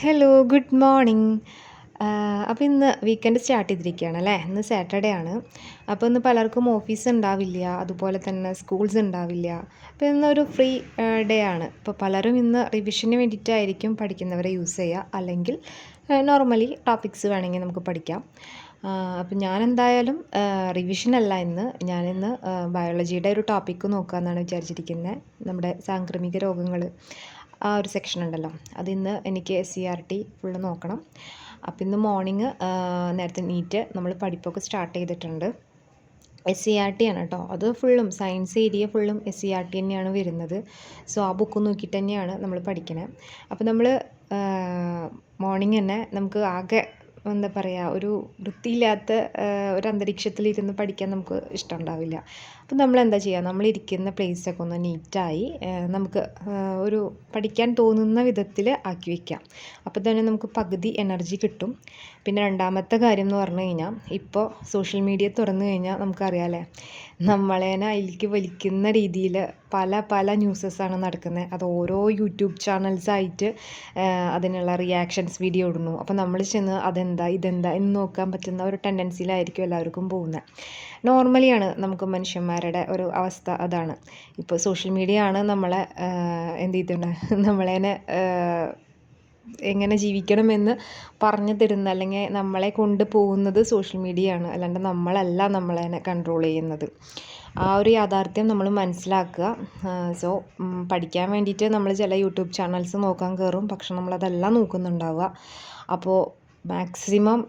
Hello, good morning. അപ്പോൾ ഇന്ന് weekend start ചെയ്തിരിക്കുകയാണ് അല്ലേ. ഇന്ന് സാറ്റർഡേ ആണ്. അപ്പോൾ ഇന്ന് പലർക്കും ഓഫീസ് ഉണ്ടാവില്ല, അതുപോലെ തന്നെ സ്കൂൾസ് ഉണ്ടാവില്ല. അപ്പോൾ ഇന്നൊരു ഫ്രീ ഡേ ആണ്. അപ്പോൾ പലരും ഇന്ന് റിവിഷന് വേണ്ടിയിട്ടായിരിക്കും പഠിക്കുന്നവരെ യൂസ് ചെയ്യുക, അല്ലെങ്കിൽ നോർമലി ടോപ്പിക്സ് വേണമെങ്കിൽ നമുക്ക് പഠിക്കാം. അപ്പം ഞാനെന്തായാലും റിവിഷനല്ല ഞാനിന്ന് ബയോളജിയുടെ ഒരു ടോപ്പിക്ക് നോക്കാമെന്നാണ് വിചാരിച്ചിരിക്കുന്നത്. നമ്മുടെ സാംക്രമിക രോഗങ്ങൾ, ആ ഒരു സെക്ഷൻ ഉണ്ടല്ലോ, അതിന്ന് എനിക്ക് SCERT ഫുള്ള് നോക്കണം. അപ്പം ഇന്ന് മോർണിംഗ് നേരത്തെ നീറ്റ് നമ്മൾ പഠിപ്പൊക്കെ സ്റ്റാർട്ട് ചെയ്തിട്ടുണ്ട്. SCERT ആണ് കേട്ടോ. അത് ഫുള്ളും സയൻസ് ഏരിയ ഫുള്ളും SCERT തന്നെയാണ് വരുന്നത്. സോ ആ ബുക്ക് നോക്കിയിട്ട് തന്നെയാണ് നമ്മൾ പഠിക്കണേ. അപ്പോൾ നമ്മൾ മോർണിംഗ് തന്നെ നമുക്ക് ആകെ എന്താ പറയുക, ഒരു വൃത്തിയില്ലാത്ത ഒരു അന്തരീക്ഷത്തിലിരുന്ന് പഠിക്കാൻ നമുക്ക് ഇഷ്ടമുണ്ടാവില്ല. അപ്പം നമ്മളെന്താ ചെയ്യുക, നമ്മളിരിക്കുന്ന പ്ലേസൊക്കെ ഒന്ന് നീറ്റായി നമുക്ക് ഒരു പഠിക്കാൻ തോന്നുന്ന വിധത്തിൽ ആക്കി വയ്ക്കാം. അപ്പോൾ തന്നെ നമുക്ക് പകുതി എനർജി കിട്ടും. പിന്നെ രണ്ടാമത്തെ കാര്യം എന്ന് പറഞ്ഞു കഴിഞ്ഞാൽ, ഇപ്പോൾ സോഷ്യൽ മീഡിയ തുറന്നു കഴിഞ്ഞാൽ നമുക്കറിയാമല്ലേ, നമ്മളേനെ അതിലേക്ക് വലിക്കുന്ന രീതിയിൽ പല ന്യൂസസാണ് നടക്കുന്നത്. അത് ഓരോ യൂട്യൂബ് ചാനൽസായിട്ട് അതിനുള്ള റിയാക്ഷൻസ് വീഡിയോ ഇടുന്നു. അപ്പോൾ നമ്മൾ ചെന്ന് അതെന്താ ഇതെന്താ എന്ന് നോക്കാൻ പറ്റുന്ന ഒരു ടെൻഡൻസിയിലായിരിക്കും എല്ലാവർക്കും പോകുന്നത്. നോർമലിയാണ് നമുക്ക് മനുഷ്യന്മാരുടെ ഒരു അവസ്ഥ അതാണ്. ഇപ്പോൾ സോഷ്യൽ മീഡിയ ആണ് നമ്മളെ എന്ത് ചെയ്തിട്ടുണ്ട്, നമ്മളേനെ എങ്ങനെ ജീവിക്കണമെന്ന് പറഞ്ഞു തരുന്ന, അല്ലെങ്കിൽ നമ്മളെ കൊണ്ട് പോകുന്നത് സോഷ്യൽ മീഡിയയാണ്, അല്ലാണ്ട് നമ്മളല്ല നമ്മളതിനെ കൺട്രോൾ ചെയ്യുന്നത്. ആ ഒരു യാഥാർത്ഥ്യം നമ്മൾ മനസ്സിലാക്കുക. സോ പഠിക്കാൻ വേണ്ടിയിട്ട് നമ്മൾ ചില യൂട്യൂബ് ചാനൽസ് നോക്കാൻ കയറും, പക്ഷെ നമ്മളതല്ല നോക്കുന്നുണ്ടാവുക. അപ്പോൾ മാക്സിമം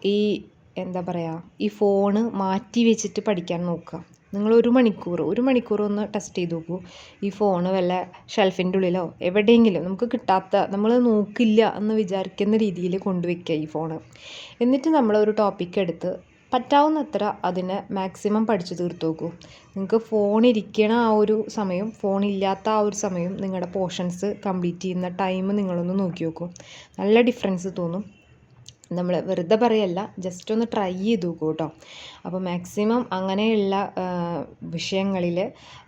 എന്താ പറയുക, ഈ ഫോണ് മാറ്റി വെച്ചിട്ട് പഠിക്കാൻ നോക്കുക. നിങ്ങൾ ഒരു മണിക്കൂർ ഒന്ന് ടെസ്റ്റ് ചെയ്ത് നോക്കൂ. ഈ ഫോണ് വല്ല ഷെൽഫിൻ്റെ ഉള്ളിലോ എവിടെയെങ്കിലും നമുക്ക് കിട്ടാത്ത, നമ്മൾ നോക്കില്ല എന്ന് വിചാരിക്കുന്ന രീതിയിൽ കൊണ്ടുവയ്ക്കുക ഈ ഫോണ്. എന്നിട്ട് നമ്മളൊരു ടോപ്പിക്ക് എടുത്ത് പറ്റാവുന്നത്ര അതിനെ മാക്സിമം പഠിച്ചു തീർത്ത് നോക്കൂ. നിങ്ങൾക്ക് ഫോണിരിക്കണ ആ ഒരു സമയം, ഫോണില്ലാത്ത ആ ഒരു സമയം, നിങ്ങളുടെ പോർഷൻസ് കംപ്ലീറ്റ് ചെയ്യുന്ന ടൈം നിങ്ങളൊന്ന് നോക്കി നോക്കൂ. നല്ല ഡിഫറൻസ് തോന്നും. നമ്മൾ വെറുതെ പറയല്ല, ജസ്റ്റ് ഒന്ന് ട്രൈ ചെയ്ത് നോക്കൂ കേട്ടോ. അപ്പോൾ മാക്സിമം അങ്ങനെയുള്ള വിഷയങ്ങളിൽ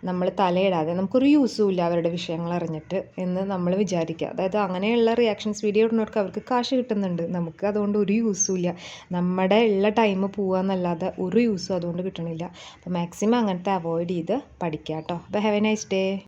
നമ്മൾ തലയിടാതെ, നമുക്കൊരു യൂസും ഇല്ല അവരുടെ വിഷയങ്ങൾ അറിഞ്ഞിട്ട് എന്ന് നമ്മൾ വിചാരിക്കുക. അതായത് അങ്ങനെയുള്ള റിയാക്ഷൻസ് വീഡിയോ ഇടുന്നവർക്ക് അവർക്ക് കാശ് കിട്ടുന്നുണ്ട്, നമുക്ക് അതുകൊണ്ട് ഒരു യൂസും ഇല്ല. നമ്മുടെ ഉള്ള ടൈം പോകാമെന്നല്ലാതെ ഒരു യൂസും അതുകൊണ്ട് കിട്ടണില്ല. അപ്പോൾ മാക്സിമം അങ്ങനത്തെ അവോയ്ഡ് ചെയ്ത് പഠിക്കുക കേട്ടോ. അപ്പോൾ ഹാവ് എ നൈസ് ഡേ.